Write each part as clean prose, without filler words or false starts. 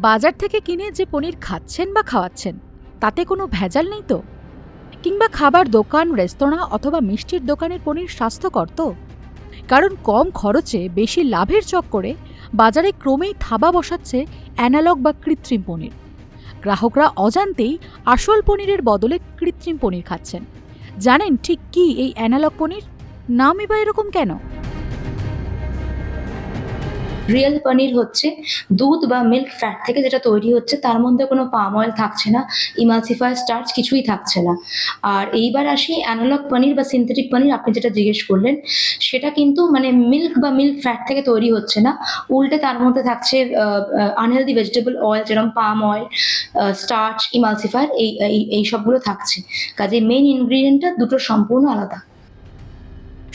বাজার থেকে কিনে যে পনির খাচ্ছেন বা খাওয়াচ্ছেন তাতে কোনো ভেজাল নেই তো? কিংবা খাবার দোকান, রেস্তোরাঁ অথবা মিষ্টির দোকানের পনির স্বাস্থ্যকর তো? কারণ কম খরচে বেশি লাভের চক্করে বাজারে ক্রমেই থাবা বসাচ্ছে অ্যানালগ বা কৃত্রিম পনির। গ্রাহকরা অজান্তেই আসল পনিরের বদলে কৃত্রিম পনির খাচ্ছেন। জানেন ঠিক কি এই অ্যানালগ পনির? নামই বা এরকম কেন? রিয়েল পনির হচ্ছে দুধ বা মিল্ক ফ্যাট থেকে যেটা তৈরি হচ্ছে, তার মধ্যে কোনো পাম অয়েল থাকছে না, ইমালসিফায়ার স্টার্চ কিছুই থাকছে না। আর এইবার আসি অ্যানালগ পনির বা সিনথেটিক পনির, আপনি যেটা জিজ্ঞেস করলেন, সেটা কিন্তু মানে মিল্ক বা মিল্ক ফ্যাট থেকে তৈরি হচ্ছে না, উল্টে তার মধ্যে থাকছে আনহেলদি ভেজিটেবল অয়েল, যেরকম পাম অয়েল, স্টার্চ, ইমালসিফায়ার, এই সবগুলো থাকছে। কাজে মেইন ইনগ্রিডিয়েন্টটা দুটো সম্পূর্ণ আলাদা।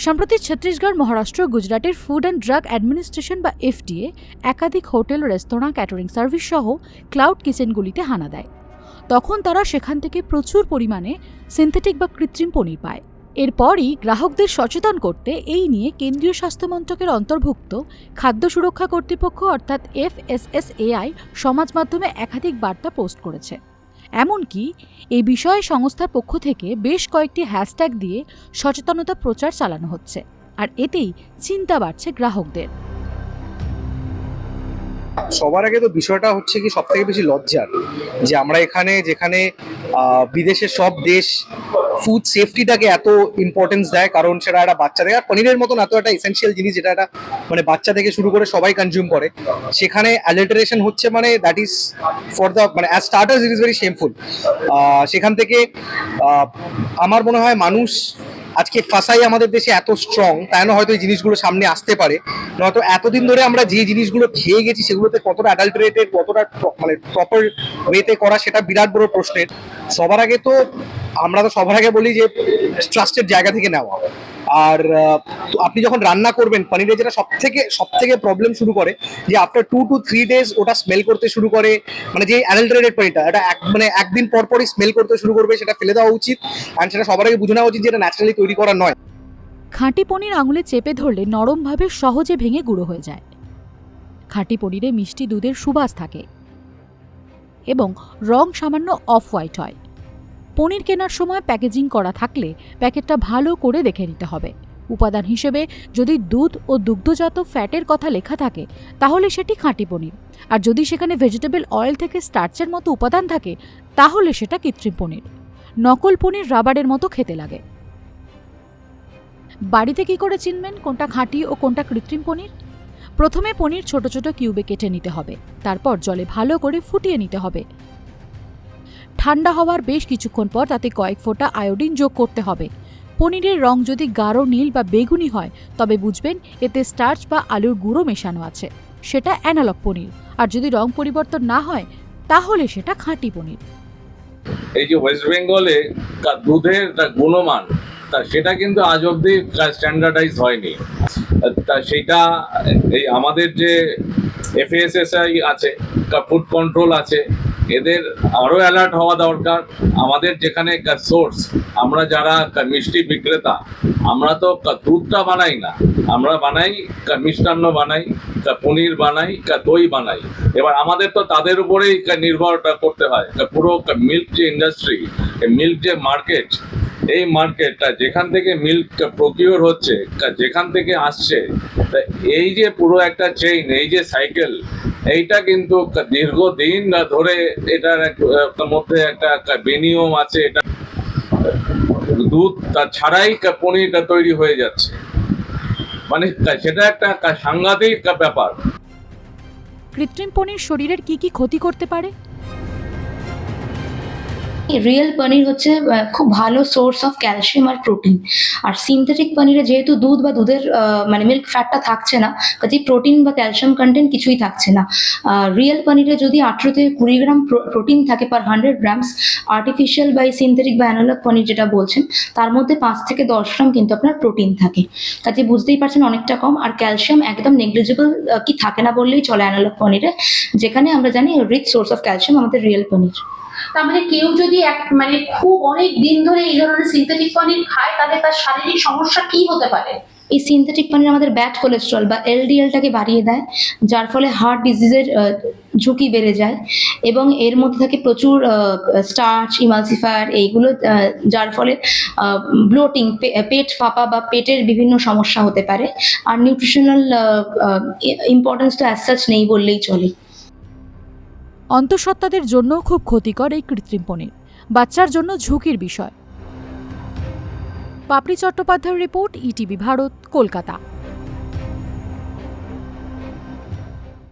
সম্প্রতি ছত্তিশগড়, মহারাষ্ট্র, গুজরাটের ফুড অ্যান্ড ড্রাগ অ্যাডমিনিস্ট্রেশন বা এফডিএ একাধিক হোটেল, রেস্তোরাঁ, ক্যাটারিং সার্ভিস সহ ক্লাউড কিচেনগুলিতে হানা দেয়। তখন তারা সেখান থেকে প্রচুর পরিমাণে সিনথেটিক বা কৃত্রিম পনির পায়। এরপরই গ্রাহকদের সচেতন করতে এই নিয়ে কেন্দ্রীয় স্বাস্থ্য মন্ত্রকের অন্তর্ভুক্ত খাদ্য সুরক্ষা কর্তৃপক্ষ অর্থাৎ FSSAI সমাজ মাধ্যমে একাধিক বার্তা পোস্ট করেছে। এমনকি এই বিষয়ে সংস্থার পক্ষ থেকে বেশ কয়েকটি হ্যাশট্যাগ দিয়ে সচেতনতা প্রচার চালানো হচ্ছে, আর এতেই চিন্তা বাড়ছে গ্রাহকদের। সবার আগে তো বিষয়টা হচ্ছে কি সব থেকে বেশি লজ্জার, যে আমরা এখানে যেখানে বিদেশের সব দেশ ফুড সেফটিটাকে এত ইম্পর্টেন্স দেয়, কারণ সেটা একটা বাচ্চাদের আর পনিরের মতন এত একটা এসেন্সিয়াল জিনিস যেটা একটা মানে বাচ্চা থেকে শুরু করে সবাই কনজিউম করে, সেখানে অ্যাডাল্টারেশন হচ্ছে, মানে দ্যাট ইজ ফর দ্য মানে as starters it is very shameful. সেখান থেকে আমার মনে হয় মানুষ আজকে ফাঁসাই আমাদের দেশে এত স্ট্রং, তাই না হয়তো এই জিনিসগুলো সামনে আসতে পারে। নয়তো এতদিন ধরে আমরা যে জিনিসগুলো খেয়ে গেছি সেগুলোতে কতটা অ্যাডাল্টারেটেড, কতটা মানে প্রপার ওয়েতে করা, সেটা বিরাট বড় প্রশ্নের। সবার আগে তো আমরা তো সবার আগে বলি যে ট্রাস্টেড জায়গা থেকে নেওয়া। আর তো আপনি যখন রান্না করবেন পনিরে, যেটা সব থেকে প্রবলেম শুরু করে যে আফটার 2 to 3 days ওটা স্মেল করতে শুরু করে, মানে যে অ্যাডাল্টারেটেড পনিরটা এটা মানে একদিন পর পরই স্মেল করতে শুরু করবে, সেটা ফেলে দেওয়া উচিত। অ্যান্ড সেটা সবার আগে বুঝে নেওয়া উচিত যে এটা ন্যাচারালি তৈরি করা নয়। খাঁটি পনির আঙুলে চেপে ধরলে নরমভাবে সহজে ভেঙে গুঁড়ো হয়ে যায়। খাঁটি পনিরে মিষ্টি দুধের সুবাস থাকে এবং রং সামান্য অফ হোয়াইট হয়। পনির কেনার সময় প্যাকেজিং করা থাকলে প্যাকেটটা ভালো করে দেখে নিতে হবে। উপাদান হিসেবে যদি দুধ ও দুগ্ধজাত ফ্যাটের কথা লেখা থাকে তাহলে সেটি খাঁটি পনির, আর যদি সেখানে ভেজিটেবল অয়েল থেকে স্টার্চের মতো উপাদান থাকে তাহলে সেটা কৃত্রিম পনির। নকল পনির রাবারের মতো খেতে লাগে। বাড়িতে কি করে চিনবেন কোনটা খাঁটি ও কোনটা কৃত্রিম পনির? প্রথমে পনির ছোট ছোট কিউবে কেটে নিতে হবে, তারপর জলে ভালো করে ফুটিয়ে নিতে হবে। ঠান্ডা হওয়ার বেশ কিছুক্ষণ পর তাতে কয়েক ফোঁটা আয়োডিন যোগ করতে হবে। পনিরের রং যদি গাঢ় নীল বা বেগুনি হয় তবে বুঝবেন এতে স্টার্চ বা আলুর গুঁড়ো মেশানো আছে, সেটা অ্যানালগ পনির। আর যদি রং পরিবর্তন না হয় তাহলে সেটা খাঁটি পনির। এই যে ওয়েস্ট বেঙ্গলে দুধের গুণমান সেটা কিন্তু আজ অব্দি স্ট্যান্ডার্ডাইজ হয়নি। তা সেটা এই আমাদের যে FSSAI আছে, ফুড কন্ট্রোল আছে, এদের আরো অ্যালার্ট হওয়া দরকার। আমাদের যেখানে সোর্স, আমরা যারা মিষ্টি বিক্রেতা, আমরা তো দুধটা বানাই না, আমরা বানাই মিষ্টান্ন বানাই, পনির বানাই, দই বানাই। এবার আমাদের তো তাদের উপরেই নির্ভর করতে হয়। পুরো মিল্ক যে ইন্ডাস্ট্রি, মিল্ক যে মার্কেট, এই মার্কেটটা যেখান থেকে মিল্ক প্রকিউর হচ্ছে, যেখান থেকে আসছে, এই যে পুরো একটা চেইন, এই যে সাইকেল, এইটা কিন্তু দীর্ঘদিন ধরে এটার মধ্যে একটা বিনিয়ম আছে। এটা দুধ ছাড়াই পনিরটা তৈরি হয়ে যাচ্ছে, মানে সেটা একটা সাংঘাতিক ব্যাপার। কৃত্রিম পনির শরীরের কি কি ক্ষতি করতে পারে? রিয়েল পনির হচ্ছে খুব ভালো সোর্স অফ ক্যালসিয়াম আর প্রোটিন। আর সিনথেটিক পনিরে যেহেতু দুধ বা দুধের মানে মিল্ক ফ্যাটটা থাকছে না, কাজেই প্রোটিন বা ক্যালসিয়াম কন্টেন্ট কিছুই থাকছে না। রিয়েল পনিরে যদি 18 থেকে 20 গ্রাম প্রোটিন থাকে পার 100 গ্রামস, আর্টিফিশিয়াল বা সিনথেটিক বা অ্যানালগ পনির যেটা বলছেন তার মধ্যে 5 থেকে 10 গ্রাম কিন্তু আপনার প্রোটিন থাকে। কাজে বুঝতেই পারছেন অনেকটা কম। আর ক্যালসিয়াম একদম নেগলিজিবল কি থাকে না বললেই চলে অ্যানালগ পনিরে, যেখানে আমরা জানি রিচ সোর্স অফ ক্যালসিয়াম আমাদের রিয়েল পনির। তার মানে কেউ যদি মানে খুব অনেক দিন ধরে এই ধরনের সিনথেটিক পনির খায় তাহলে তার শারীরিক সমস্যা কি হতে পারে? এই সিনথেটিক পনির আমাদের ব্যাড কোলেস্ট্রল বা LDLটাকে বাড়িয়ে দেয়, যার ফলে হার্ট ডিজিজের ঝুঁকি বেড়ে যায় এবং এর মধ্যে থাকে প্রচুর স্টার্চ, ইমালসিফায়ার এইগুলো, যার ফলে ব্লোটিং, পেট ফাঁপা বা পেটের বিভিন্ন সমস্যা হতে পারে। আর নিউট্রিশনাল ইম্পর্টেন্স তো অ্যাজ সাচ নেই বললেই চলে। অন্তঃসত্ত্বাদের জন্য খুব ক্ষতিকর এই কৃত্রিম পনির, বাচ্চার জন্য ঝুঁকির বিষয়। পাপড়ি চট্টোপাধ্যায়ের রিপোর্ট, ইটিভি ভারত, কলকাতা।